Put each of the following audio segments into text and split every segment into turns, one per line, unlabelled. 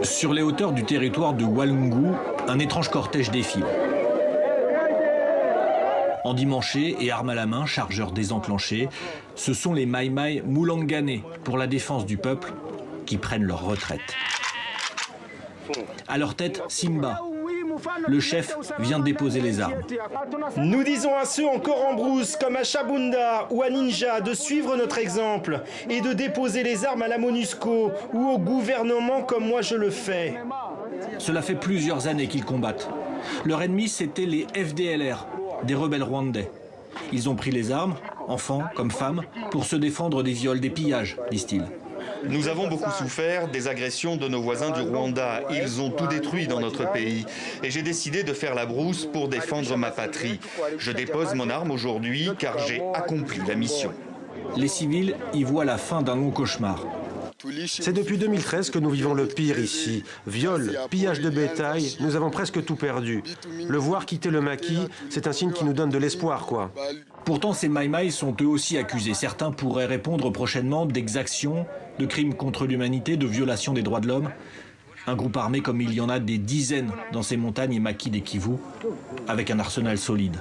Sur les hauteurs du territoire de Walungu, un étrange cortège défile. Endimanchés et armes à la main, chargeurs désenclenchés, ce sont les Maïmaï Moulangane pour la défense du peuple qui prennent leur retraite. À leur tête, Simba. Le chef vient déposer les armes.
Nous disons à ceux encore en brousse, comme à Chabunda ou à Ninja, de suivre notre exemple et de déposer les armes à la MONUSCO ou au gouvernement comme moi je le fais.
Cela fait plusieurs années qu'ils combattent. Leur ennemi, c'était les FDLR, des rebelles rwandais. Ils ont pris les armes, enfants comme femmes, pour se défendre des viols, des pillages, disent-ils.
Nous avons beaucoup souffert des agressions de nos voisins du Rwanda. Ils ont tout détruit dans notre pays. Et j'ai décidé de faire la brousse pour défendre ma patrie. Je dépose mon arme aujourd'hui car j'ai accompli la mission.
Les civils y voient la fin d'un long cauchemar.
C'est depuis 2013 que nous vivons le pire ici. Viol, pillage de bétail, nous avons presque tout perdu. Le voir quitter le maquis, c'est un signe qui nous donne de l'espoir, quoi.
Pourtant, ces Maïmaï sont eux aussi accusés. Certains pourraient répondre prochainement d'exactions, de crimes contre l'humanité, de violations des droits de l'homme. Un groupe armé comme il y en a des dizaines dans ces montagnes et maquis des Kivu, avec un arsenal solide.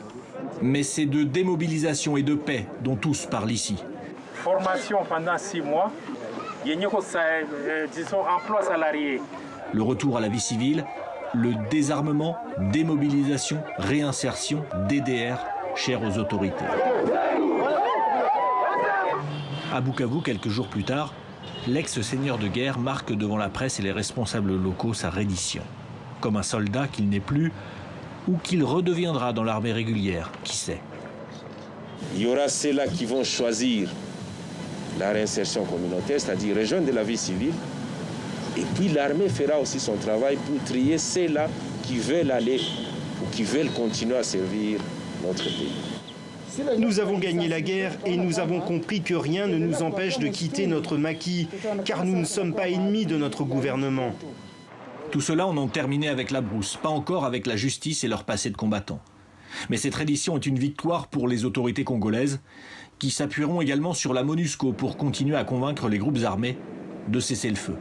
Mais c'est de démobilisation et de paix dont tous parlent ici.
Formation pendant 6 mois. Disons, emploi salarié.
Le retour à la vie civile, le désarmement, démobilisation, réinsertion, DDR, cher aux autorités. À Bukavu, quelques jours plus tard, l'ex-seigneur de guerre marque devant la presse et les responsables locaux sa reddition. Comme un soldat qu'il n'est plus ou qu'il redeviendra dans l'armée régulière, qui sait.
Il y aura ceux-là qui vont choisir la réinsertion communautaire, c'est-à-dire rejoindre la vie civile. Et puis l'armée fera aussi son travail pour trier ceux-là qui veulent aller ou qui veulent continuer à servir notre pays.
Nous avons gagné la guerre et nous avons compris que rien ne nous empêche de quitter notre maquis, car nous ne sommes pas ennemis de notre gouvernement.
Tout cela, on en terminé avec la brousse, pas encore avec la justice et leur passé de combattants. Mais cette reddition est une victoire pour les autorités congolaises, qui s'appuieront également sur la MONUSCO pour continuer à convaincre les groupes armés de cesser le feu.